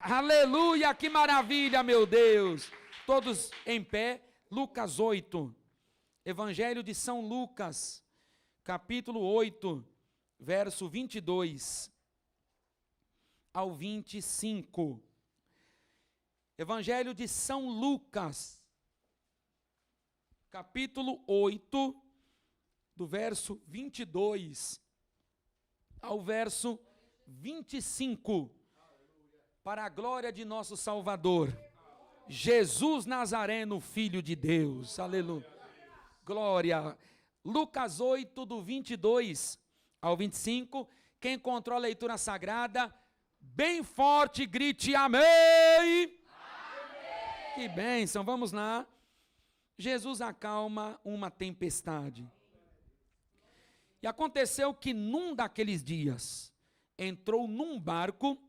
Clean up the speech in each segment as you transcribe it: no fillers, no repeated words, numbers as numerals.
Aleluia, que maravilha, meu Deus. Todos em pé, Lucas 8. Evangelho de São Lucas, capítulo 8, verso 22 ao 25. Evangelho de São Lucas, capítulo 8, do verso 22 ao verso 25. Para a glória de nosso Salvador, Jesus Nazareno, Filho de Deus. Aleluia. Glória. Lucas 8, do 22 ao 25. Quem encontrou a leitura sagrada, bem forte, grite amém. Amém. Que bênção. Vamos lá. Jesus acalma uma tempestade. E aconteceu que num daqueles dias, entrou num barco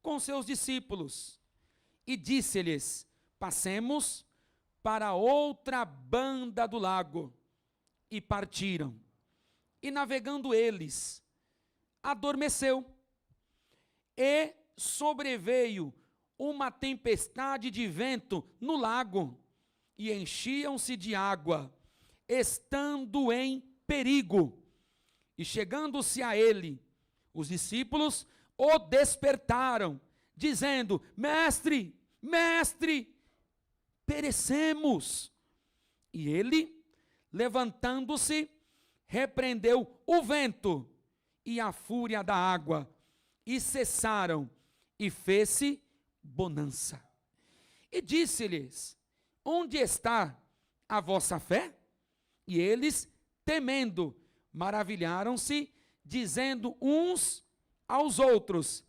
com seus discípulos, e disse-lhes: passemos para outra banda do lago. E partiram. E navegando eles, adormeceu. E sobreveio uma tempestade de vento no lago, e enchiam-se de água, estando em perigo. E chegando-se a ele, os discípulos o despertaram, dizendo: mestre, mestre, perecemos. E ele, levantando-se, repreendeu o vento e a fúria da água, e cessaram, e fez-se bonança. E disse-lhes: onde está a vossa fé? E eles, temendo, maravilharam-se, dizendo uns aos outros: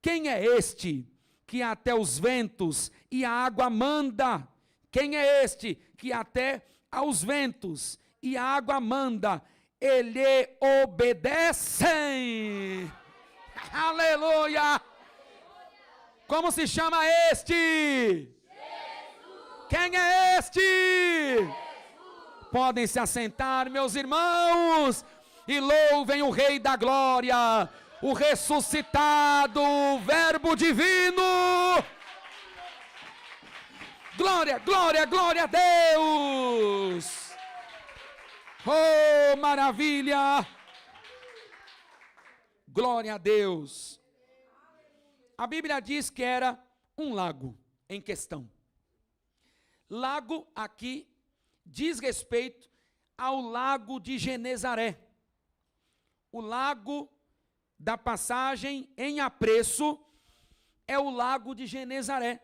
quem é este que até os ventos e a água manda? Quem é este que até aos ventos e a água manda? Ele obedecem. Aleluia! Como se chama este? Jesus. Quem é este? Jesus. Podem se assentar, meus irmãos, e louvem o Rei da Glória, o ressuscitado, o Verbo divino. Glória, glória, glória a Deus. Oh, maravilha. Glória a Deus. A Bíblia diz que era um lago em questão. Lago aqui diz respeito ao lago de Genezaré. O lago da passagem em apreço é o lago de Genezaré.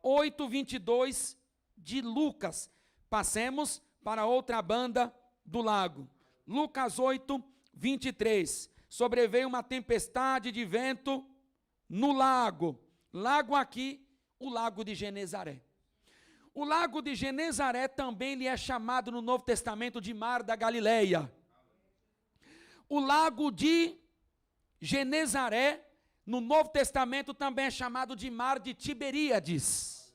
8:22 de Lucas. Passemos para outra banda do lago. Lucas 8:23. Sobreveio uma tempestade de vento no lago. Lago aqui, o lago de Genezaré. O lago de Genezaré também lhe é chamado no Novo Testamento de Mar da Galileia. O lago de Genezaré, no Novo Testamento, também é chamado de Mar de Tiberíades.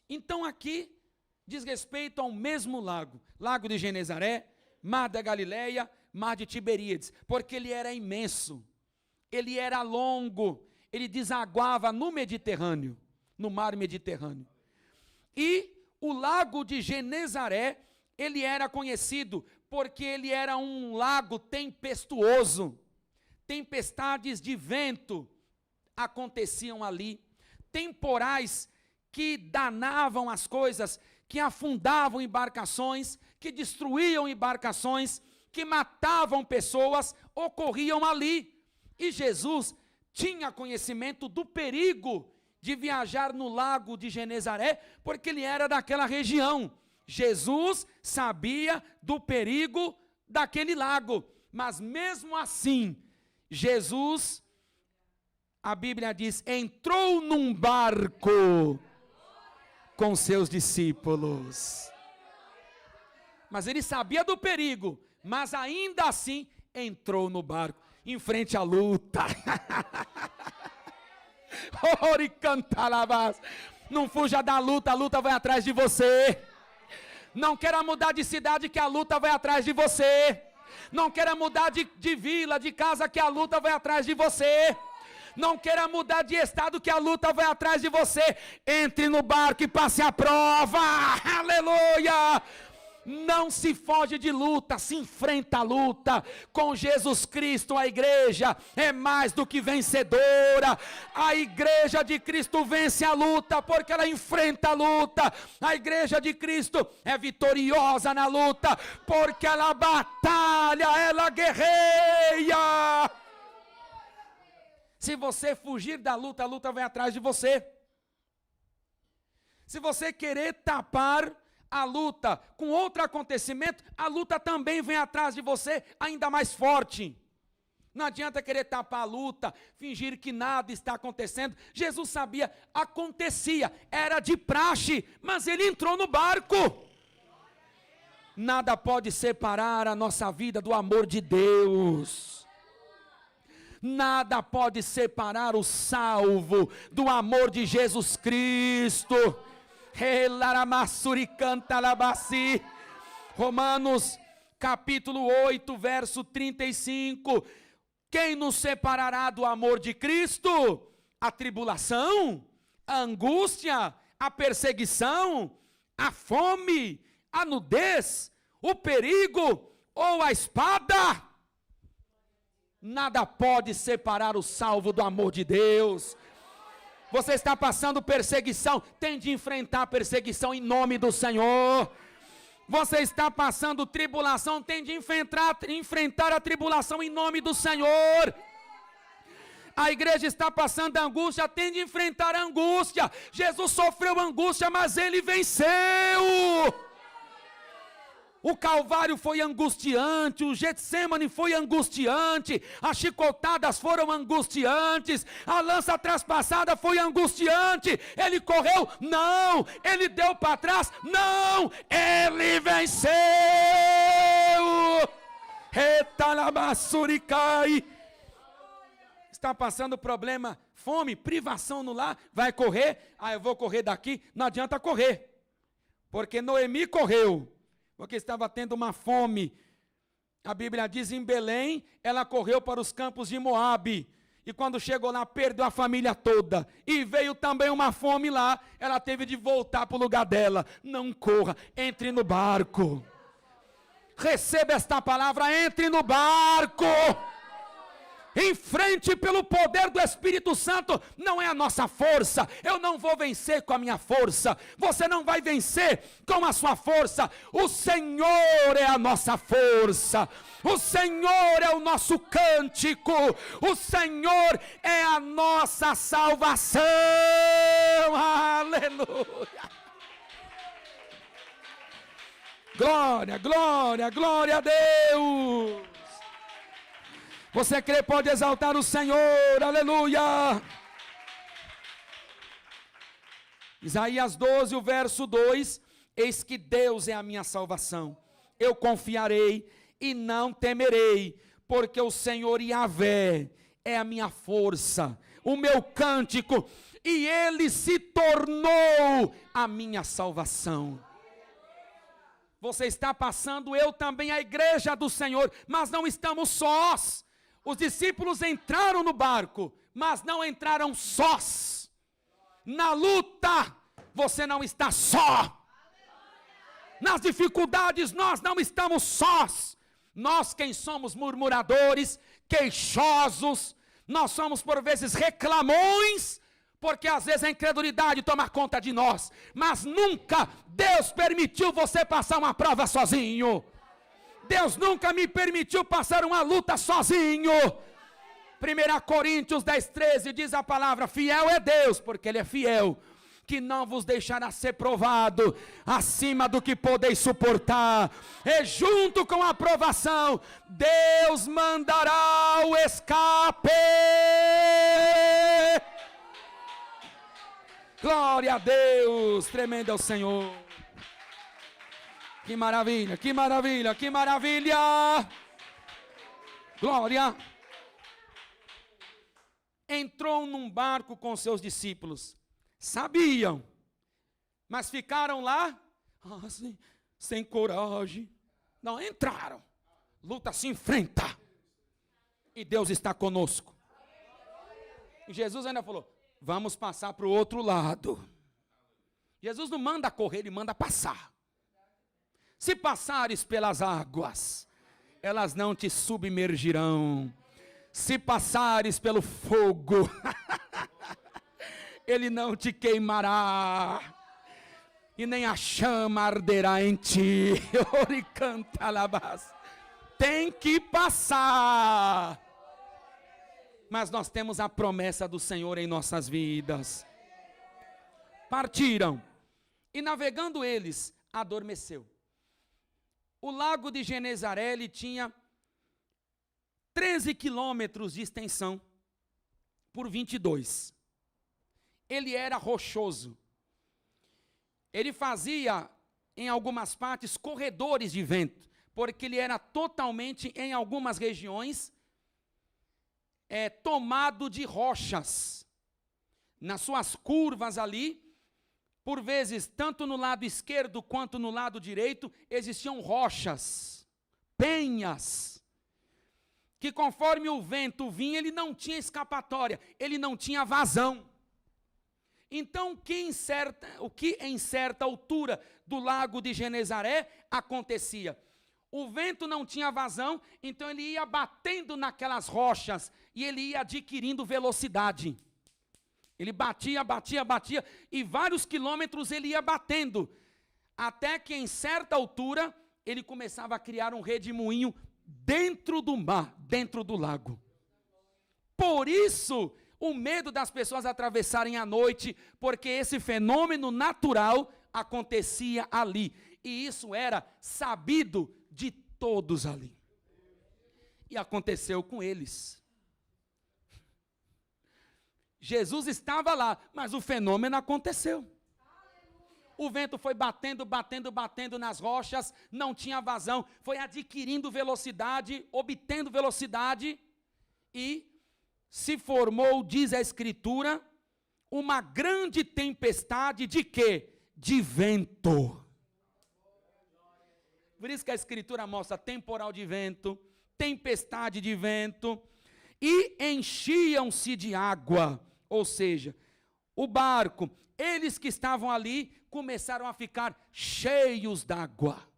Então aqui diz respeito ao mesmo lago. Lago de Genezaré, Mar da Galileia, Mar de Tiberíades. Porque ele era imenso, ele era longo, ele desaguava no Mediterrâneo, no mar Mediterrâneo. E o lago de Genezaré, ele era conhecido porque ele era um lago tempestuoso. Tempestades de vento aconteciam ali. Temporais que danavam as coisas, que afundavam embarcações, que destruíam embarcações, que matavam pessoas, ocorriam ali. E Jesus tinha conhecimento do perigo de viajar no lago de Genezaré, porque ele era daquela região. Jesus sabia do perigo daquele lago, mas mesmo assim, Jesus, a Bíblia diz, entrou num barco com seus discípulos. Mas ele sabia do perigo, mas ainda assim entrou no barco, em frente à luta. Não fuja da luta, a luta vai atrás de você. Não queira mudar de cidade, que a luta vai atrás de você. Não queira mudar de vila, de casa, que a luta vai atrás de você. Não queira mudar de estado, que a luta vai atrás de você. Entre no barco e passe a prova. Aleluia! Não se foge de luta, se enfrenta a luta. Com Jesus Cristo, a igreja é mais do que vencedora. A igreja de Cristo vence a luta, porque ela enfrenta a luta. A igreja de Cristo é vitoriosa na luta, porque ela batalha, ela guerreia. Se você fugir da luta, a luta vai atrás de você. Se você querer tapar a luta com outro acontecimento, a luta também vem atrás de você, ainda mais forte. Não adianta querer tapar a luta, fingir que nada está acontecendo. Jesus sabia, acontecia, era de praxe, mas ele entrou no barco. Nada pode separar a nossa vida do amor de Deus. Nada pode separar o salvo do amor de Jesus Cristo. Romanos capítulo 8, verso 35. Quem nos separará do amor de Cristo? A tribulação, a angústia, a perseguição, a fome, a nudez, o perigo ou a espada? Nada pode separar o salvo do amor de Deus. Você está passando perseguição, tem de enfrentar a perseguição em nome do Senhor. Você está passando tribulação, tem de enfrentar a tribulação em nome do Senhor. A igreja está passando angústia, tem de enfrentar a angústia. Jesus sofreu angústia, mas ele venceu. O Calvário foi angustiante, o Getsêmani foi angustiante, as chicotadas foram angustiantes, a lança traspassada foi angustiante. Ele correu? Não. Ele deu para trás? Não. Ele venceu. Retalamassuricai. Está passando problema, fome, privação no lar, vai correr? Ah, eu vou correr daqui. Não adianta correr, porque Noemi correu, porque estava tendo uma fome. A Bíblia diz, em Belém, ela correu para os campos de Moabe, e quando chegou lá, perdeu a família toda, e veio também uma fome lá, ela teve de voltar para o lugar dela. Não corra, entre no barco, receba esta palavra, entre no barco, em frente pelo poder do Espírito Santo. Não é a nossa força, eu não vou vencer com a minha força, você não vai vencer com a sua força. O Senhor é a nossa força, o Senhor é o nosso cântico, o Senhor é a nossa salvação. Aleluia, glória, glória, glória a Deus. Você crê, pode exaltar o Senhor, aleluia. Isaías 12, o verso 2, eis que Deus é a minha salvação, eu confiarei e não temerei, porque o Senhor Yahvé é a minha força, o meu cântico, e Ele se tornou a minha salvação. Você está passando, eu também, a igreja do Senhor, mas não estamos sós. Os discípulos entraram no barco, mas não entraram sós. Na luta, você não está só. Nas dificuldades, nós não estamos sós. Nós, quem somos murmuradores, queixosos, nós somos por vezes reclamões, porque às vezes a incredulidade toma conta de nós, mas nunca Deus permitiu você passar uma prova sozinho. Deus nunca me permitiu passar uma luta sozinho. 1 Coríntios 10, 13 diz a palavra, fiel é Deus, porque Ele é fiel, que não vos deixará ser provado acima do que podeis suportar, e junto com a provação, Deus mandará o escape. Glória a Deus, tremendo é o Senhor. Que maravilha, que maravilha, que maravilha. Glória. Entrou num barco com seus discípulos. Sabiam, mas ficaram lá sem coragem. Não, entraram. Luta se enfrenta. E Deus está conosco. E Jesus ainda falou: vamos passar para o outro lado. Jesus não manda correr, ele manda passar. Se passares pelas águas, elas não te submergirão. Se passares pelo fogo, ele não te queimará. E nem a chama arderá em ti. Tem que passar. Mas nós temos a promessa do Senhor em nossas vidas. Partiram. E navegando eles, adormeceu. O lago de Genezaré, ele tinha 13 quilômetros de extensão por 22. Ele era rochoso. Ele fazia, em algumas partes, corredores de vento, porque ele era totalmente, em algumas regiões, tomado de rochas. Nas suas curvas ali, por vezes, tanto no lado esquerdo quanto no lado direito, existiam rochas, penhas, que conforme o vento vinha, ele não tinha escapatória, ele não tinha vazão. Então, o que em certa altura do lago de Genezaré acontecia? O vento não tinha vazão, então ele ia batendo naquelas rochas e ele ia adquirindo velocidade. Ele batia, e vários quilômetros ele ia batendo, até que em certa altura ele começava a criar um redemoinho dentro do mar, dentro do lago. Por isso, o medo das pessoas atravessarem a noite, porque esse fenômeno natural acontecia ali, e isso era sabido de todos ali. E aconteceu com eles. Jesus estava lá, mas o fenômeno aconteceu. O vento foi batendo nas rochas, não tinha vazão, foi adquirindo velocidade, obtendo velocidade, e se formou, diz a Escritura, uma grande tempestade de quê? De vento. Por isso que a Escritura mostra temporal de vento, tempestade de vento, e enchiam-se de água. Ou seja, o barco, eles que estavam ali, começaram a ficar cheios d'água.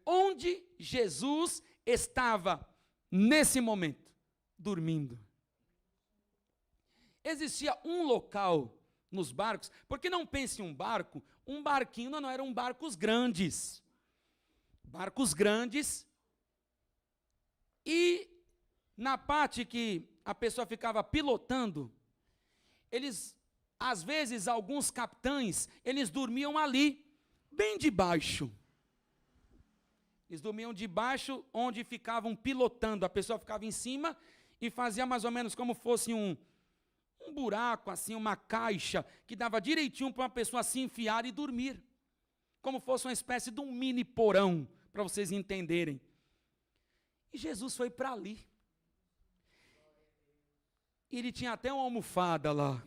Onde Jesus estava nesse momento? Dormindo. Existia um local nos barcos, porque não pense em um barquinho não eram barcos grandes. Barcos grandes, e na parte que a pessoa ficava pilotando, eles, às vezes, alguns capitães, eles dormiam ali, bem debaixo. Eles dormiam debaixo, onde ficavam pilotando, a pessoa ficava em cima e fazia mais ou menos como fosse um buraco, assim, uma caixa, que dava direitinho para uma pessoa se enfiar e dormir. Como fosse uma espécie de um mini porão, para vocês entenderem. E Jesus foi para ali. E ele tinha até uma almofada lá.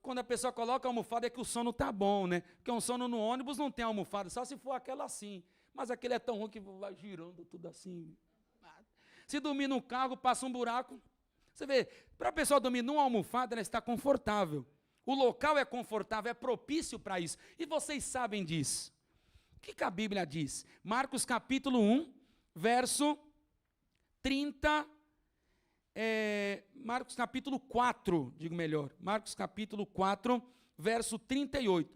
Quando a pessoa coloca a almofada é que o sono está bom, né? Porque um sono no ônibus não tem almofada, só se for aquela assim. Mas aquele é tão ruim que vai girando tudo assim. Se dormir no carro, passa um buraco. Você vê, para a pessoa dormir numa almofada, ela está confortável. O local é confortável, é propício para isso. E vocês sabem disso. O que a Bíblia diz? Marcos capítulo 1, verso 30, Marcos capítulo 4, digo melhor, Marcos capítulo 4, verso 38.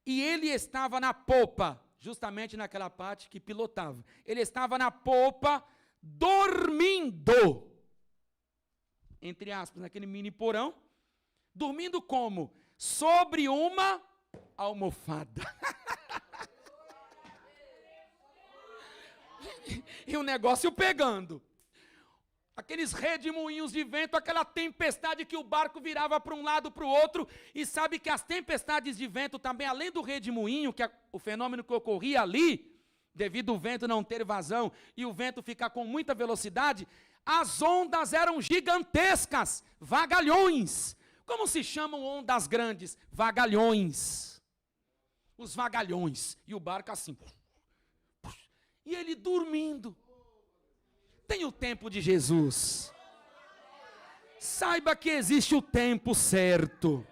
E ele estava na popa, justamente naquela parte que pilotava. Ele estava na popa, dormindo, entre aspas, naquele mini porão. Dormindo como? Sobre uma almofada. E o negócio pegando. Aqueles redemoinhos de vento, aquela tempestade que o barco virava para um lado para o outro. E sabe que as tempestades de vento também, além do redemoinho, que é o fenômeno que ocorria ali, devido ao vento não ter vazão e o vento ficar com muita velocidade, as ondas eram gigantescas, vagalhões. Como se chamam ondas grandes? Vagalhões. Os vagalhões. E o barco assim. E ele dormindo. Tem o tempo de Jesus. Saiba que existe o tempo certo.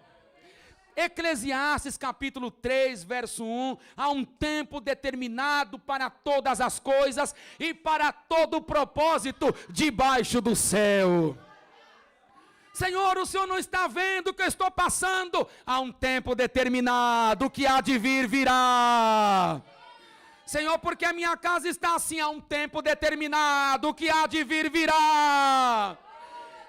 Eclesiastes capítulo 3, verso 1, há um tempo determinado para todas as coisas e para todo o propósito debaixo do céu. Senhor, o Senhor não está vendo o que eu estou passando? Há um tempo determinado, o que há de vir virá. Senhor, porque a minha casa está assim, há um tempo determinado, o que há de vir virá.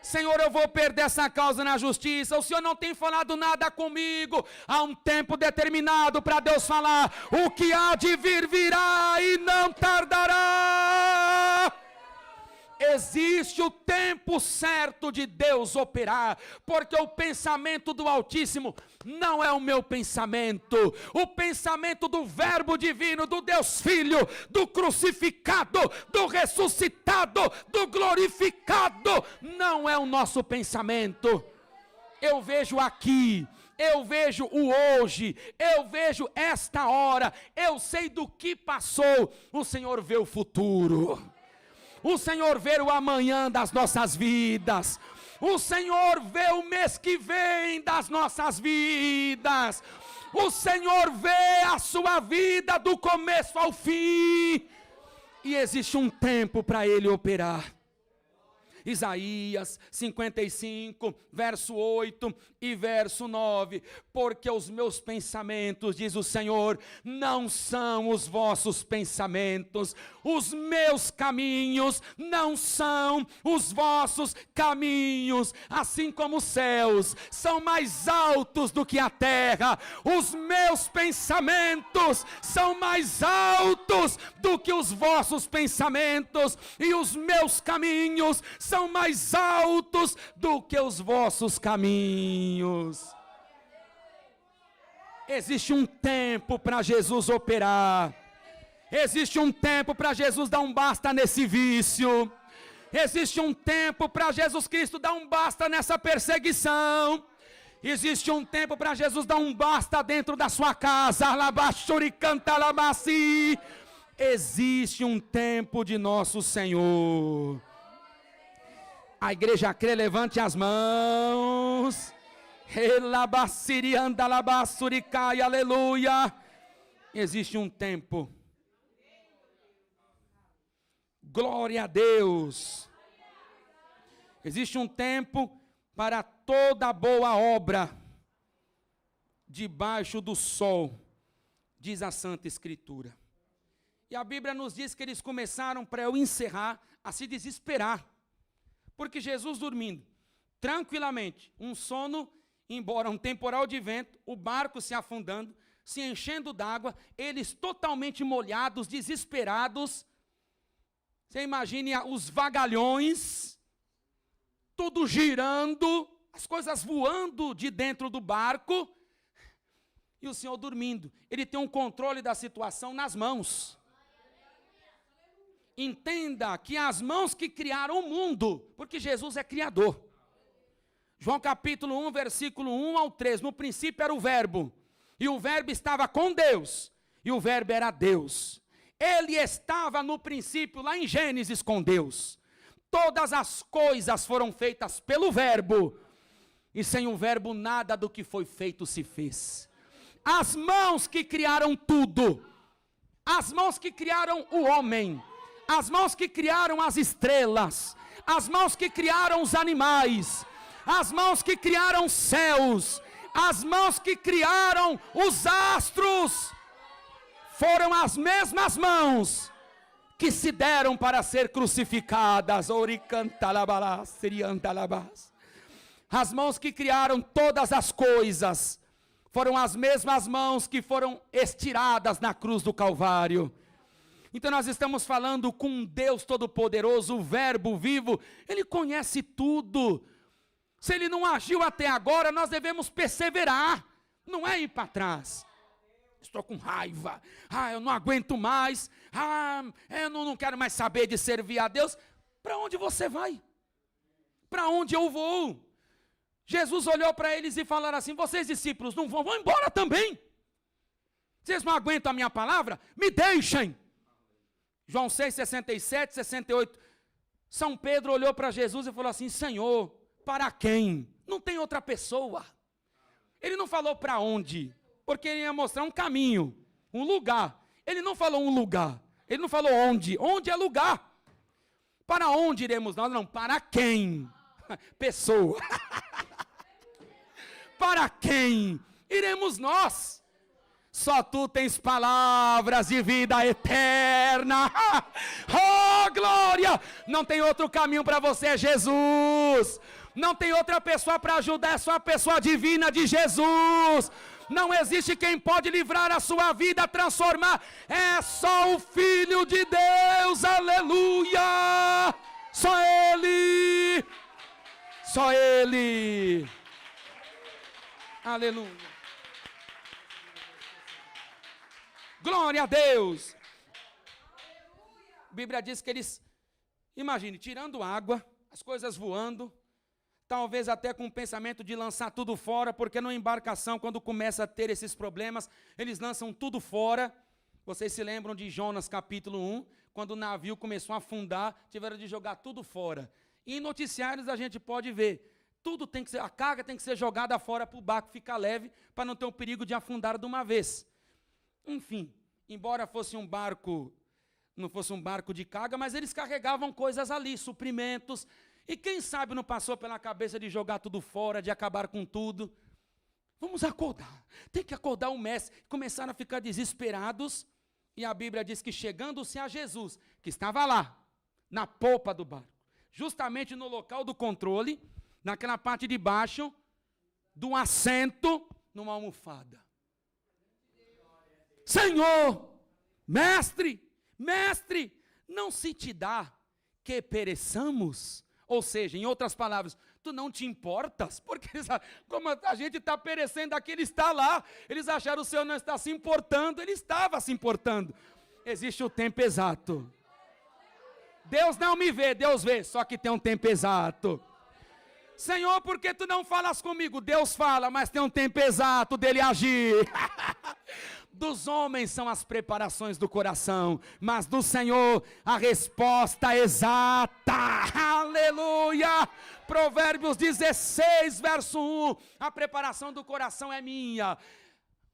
Senhor, eu vou perder essa causa na justiça, o Senhor não tem falado nada comigo, há um tempo determinado para Deus falar, o que há de vir virá e não tardará. Existe o tempo certo de Deus operar, porque o pensamento do Altíssimo não é o meu pensamento, o pensamento do Verbo Divino, do Deus Filho, do crucificado, do ressuscitado, do glorificado, não é o nosso pensamento. Eu vejo aqui, eu vejo o hoje, eu vejo esta hora, eu sei do que passou, o Senhor vê o futuro. O Senhor vê o amanhã das nossas vidas. O Senhor vê o mês que vem das nossas vidas. O Senhor vê a sua vida do começo ao fim. E existe um tempo para Ele operar. Isaías 55, verso 8 e verso 9, porque os meus pensamentos, diz o Senhor, não são os vossos pensamentos, os meus caminhos não são os vossos caminhos, assim como os céus são mais altos do que a terra, os meus pensamentos são mais altos do que os vossos pensamentos, e os meus caminhos são mais altos do que os vossos caminhos. Existe um tempo para Jesus operar. Existe um tempo para Jesus dar um basta nesse vício. Existe um tempo para Jesus Cristo dar um basta nessa perseguição. Existe um tempo para Jesus dar um basta dentro da sua casa. Existe um tempo de nosso Senhor. A igreja crê, levante as mãos. Aleluia. Existe um tempo. Glória a Deus. Existe um tempo para toda boa obra debaixo do sol, diz a Santa Escritura. E a Bíblia nos diz que eles começaram, para eu encerrar, a se desesperar. Porque Jesus dormindo tranquilamente, um sono, embora um temporal de vento, o barco se afundando, se enchendo d'água, eles totalmente molhados, desesperados. Você imagine os vagalhões, tudo girando, as coisas voando de dentro do barco, e o Senhor dormindo. Ele tem um controle da situação nas mãos. Entenda que as mãos que criaram o mundo, porque Jesus é criador. João capítulo 1, versículo 1 ao 3, no princípio era o verbo, e o verbo estava com Deus, e o verbo era Deus. Ele estava no princípio, lá em Gênesis, com Deus. Todas as coisas foram feitas pelo verbo, e sem o verbo nada do que foi feito se fez. As mãos que criaram tudo, as mãos que criaram o homem, as mãos que criaram as estrelas, as mãos que criaram os animais, as mãos que criaram os céus, as mãos que criaram os astros, foram as mesmas mãos que se deram para ser crucificadas. As mãos que criaram todas as coisas, foram as mesmas mãos que foram estiradas na cruz do Calvário. Então nós estamos falando com um Deus Todo-Poderoso, o Verbo vivo, Ele conhece tudo. Se Ele não agiu até agora, nós devemos perseverar, não é ir para trás. Estou com raiva, eu não aguento mais, eu não quero mais saber de servir a Deus. Para onde você vai? Para onde eu vou? Jesus olhou para eles e falou assim: vocês discípulos não vão embora também. Vocês não aguentam a minha palavra? Me deixem. João 6, 67, 68, São Pedro olhou para Jesus e falou assim: Senhor, para quem? Não tem outra pessoa. Ele não falou para onde, porque ele ia mostrar um caminho, um lugar. Ele não falou um lugar, ele não falou onde. Onde é lugar? Para onde iremos nós? Não, para quem? Pessoa. Para quem iremos nós? Só tu tens palavras de vida eterna. Oh, glória! Não tem outro caminho para você, é Jesus. Não tem outra pessoa para ajudar, é só a pessoa divina de Jesus. Não existe quem pode livrar a sua vida, transformar. É só o Filho de Deus, aleluia! Só Ele! Só Ele! Aleluia! Glória a Deus! A Bíblia diz que eles, imagine, tirando água, as coisas voando, talvez até com o pensamento de lançar tudo fora, porque na embarcação, quando começa a ter esses problemas, eles lançam tudo fora. Vocês se lembram de Jonas capítulo 1, quando o navio começou a afundar, tiveram de jogar tudo fora. E em noticiários a gente pode ver, tudo tem que ser, a carga tem que ser jogada fora para o barco ficar leve, para não ter o perigo de afundar de uma vez. Enfim, embora fosse um barco, não fosse um barco de carga, mas eles carregavam coisas ali, suprimentos. E quem sabe não passou pela cabeça de jogar tudo fora, de acabar com tudo. Vamos acordar, tem que acordar o mestre. Começaram a ficar desesperados, e a Bíblia diz que chegando-se a Jesus, que estava lá, na popa do barco, justamente no local do controle, naquela parte de baixo, do assento, numa almofada. Senhor, mestre, não se te dá que pereçamos? Ou seja, em outras palavras, tu não te importas? Porque como a gente está perecendo aqui, ele está lá. Eles acharam o Senhor não está se importando, ele estava se importando. Existe o tempo exato. Deus não me vê, Deus vê, só que tem um tempo exato. Senhor, por que tu não falas comigo? Deus fala, mas tem um tempo exato dele agir. Dos homens são as preparações do coração, mas do Senhor a resposta exata. Aleluia! Provérbios 16, verso 1. A preparação do coração é minha.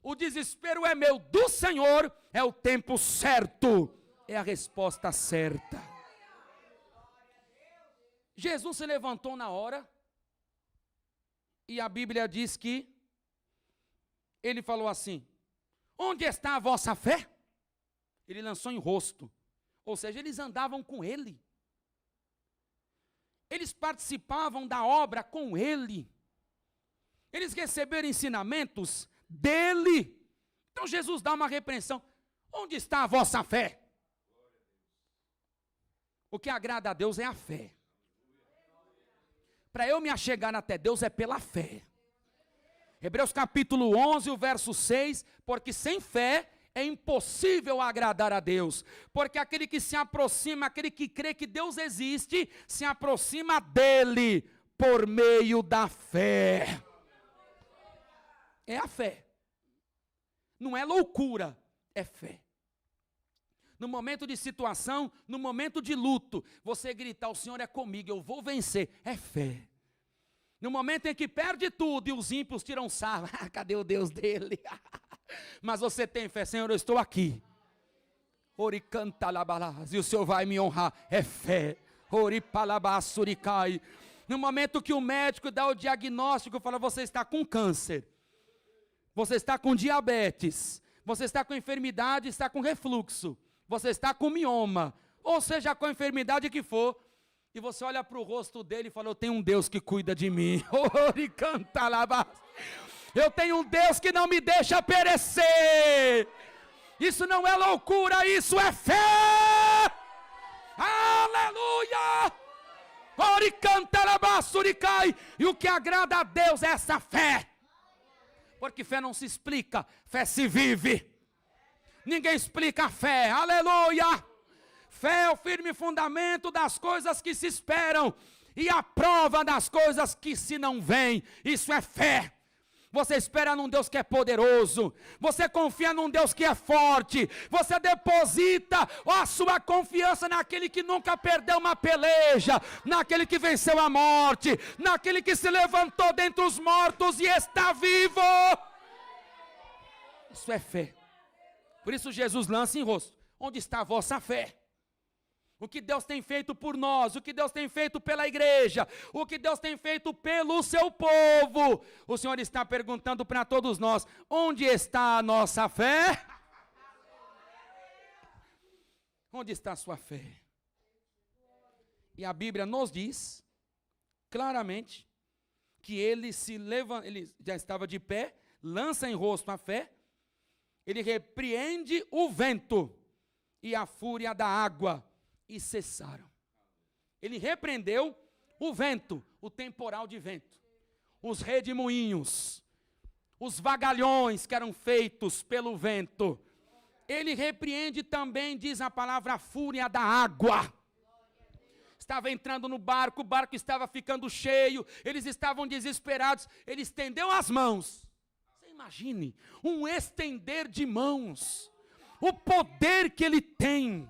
O desespero é meu. Do Senhor é o tempo certo. É a resposta certa. Jesus se levantou na hora. E a Bíblia diz que ele falou assim: onde está a vossa fé? Ele lançou em rosto. Ou seja, eles andavam com ele. Eles participavam da obra com ele. Eles receberam ensinamentos dele. Então Jesus dá uma repreensão. Onde está a vossa fé? O que agrada a Deus é a fé. Para eu me achegar até Deus é pela fé. Hebreus capítulo 11, o verso 6, porque sem fé é impossível agradar a Deus, porque aquele que se aproxima, aquele que crê que Deus existe, se aproxima dele por meio da fé. É a fé. Não é loucura, é fé. No momento de situação, no momento de luto, você gritar, o Senhor é comigo, eu vou vencer, é fé. No momento em que perde tudo e os ímpios tiram sarro, cadê o Deus dele? Mas você tem fé, Senhor, eu estou aqui. E o Senhor vai me honrar, é fé. No momento que o médico dá o diagnóstico, fala, você está com câncer, você está com diabetes, você está com enfermidade, está com refluxo, você está com mioma, ou seja, com a enfermidade que for, e você olha para o rosto dele e fala, eu tenho um Deus que cuida de mim. Eu tenho um Deus que não me deixa perecer. Isso não é loucura, isso é fé. Aleluia. E o que agrada a Deus é essa fé. Porque fé não se explica, fé se vive. Ninguém explica a fé, aleluia. Fé é o firme fundamento das coisas que se esperam e a prova das coisas que se não veem. Isso é fé. Você espera num Deus que é poderoso. Você confia num Deus que é forte. Você deposita a sua confiança naquele que nunca perdeu uma peleja, naquele que venceu a morte, naquele que se levantou dentre os mortos e está vivo. Isso é fé. Por isso Jesus lança em rosto: onde está a vossa fé? O que Deus tem feito por nós, o que Deus tem feito pela igreja, o que Deus tem feito pelo seu povo. O Senhor está perguntando para todos nós: onde está a nossa fé? Onde está a sua fé? E a Bíblia nos diz claramente que ele já estava de pé, lança em rosto a fé, ele repreende o vento e a fúria da água, e cessaram. Ele repreendeu o vento, o temporal de vento, os redemoinhos, os vagalhões que eram feitos pelo vento. Ele repreende também, diz a palavra, a fúria da água. Estava entrando no barco, o barco estava ficando cheio, eles estavam desesperados, ele estendeu as mãos. Você imagine, um estender de mãos, o poder que ele tem,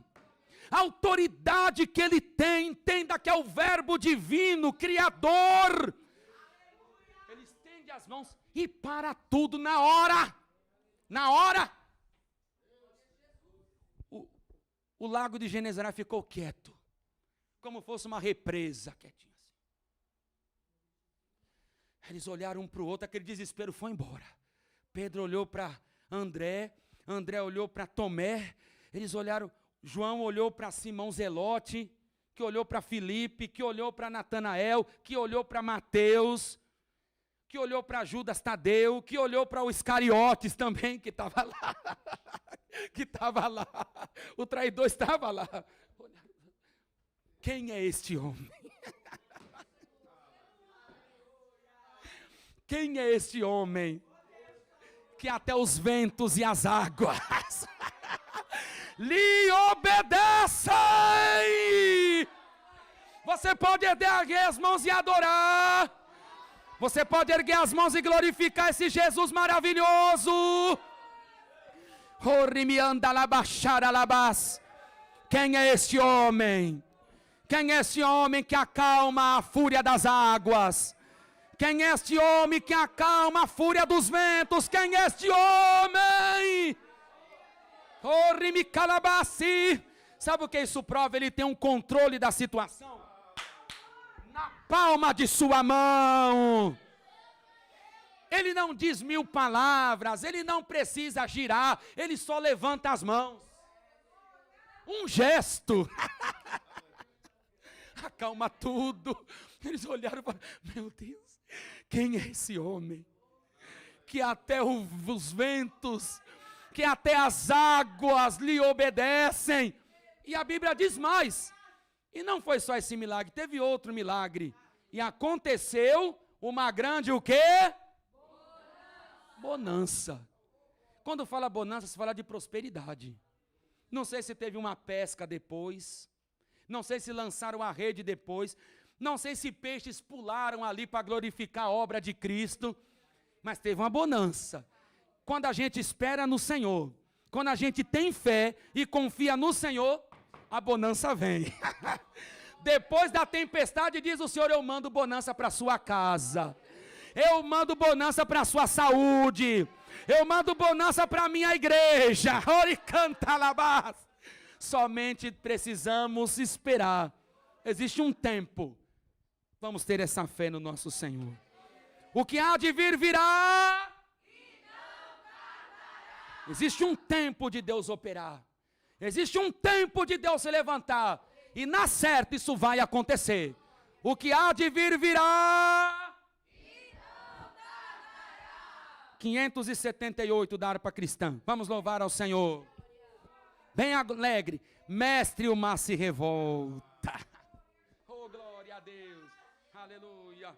a autoridade que ele tem. Entenda que é o verbo divino, criador. Ele estende as mãos e para tudo na hora. Na hora. O lago de Genezaré ficou quieto, como fosse uma represa, quietinho assim. Eles olharam um para o outro, aquele desespero foi embora. Pedro olhou para André, André olhou para Tomé, eles olharam. João olhou para Simão Zelote, que olhou para Filipe, que olhou para Natanael, que olhou para Mateus, que olhou para Judas Tadeu, que olhou para o Iscariotes também, que estava lá, que estava lá, o traidor estava lá. Quem é este homem? Quem é este homem que até os ventos e as águas lhe obedecem? Você pode erguer as mãos e adorar. Você pode erguer as mãos e glorificar esse Jesus maravilhoso. Quem é esse homem? Quem é esse homem que acalma a fúria das águas? Quem é este homem que acalma a fúria dos ventos? Quem é este homem? Sabe o que isso prova? Ele tem um controle da situação na palma de sua mão. Ele não diz 1000 palavras, ele não precisa girar, ele só levanta as mãos. Um gesto acalma tudo. Eles olharam e falaram: meu Deus, quem é esse homem que até os ventos, que até as águas lhe obedecem? E a Bíblia diz mais, e não foi só esse milagre, teve outro milagre, e aconteceu uma grande o quê? Bonança. Quando fala bonança, se fala de prosperidade. Não sei se teve uma pesca depois, não sei se lançaram a rede depois, não sei se peixes pularam ali para glorificar a obra de Cristo, mas teve uma bonança. Quando a gente espera no Senhor, quando a gente tem fé e confia no Senhor, a bonança vem. Depois da tempestade, diz o Senhor: eu mando bonança para a sua casa, eu mando bonança para a sua saúde, eu mando bonança para a minha igreja. Somente precisamos esperar. Existe um tempo. Vamos ter essa fé no nosso Senhor. O que há de vir, virá. Existe um tempo de Deus operar. Existe um tempo de Deus se levantar. E na certa isso vai acontecer. O que há de vir, virá. 578 da harpa cristã. Vamos louvar ao Senhor. Bem alegre. Mestre, o mar se revolta. Oh, glória a Deus. Aleluia.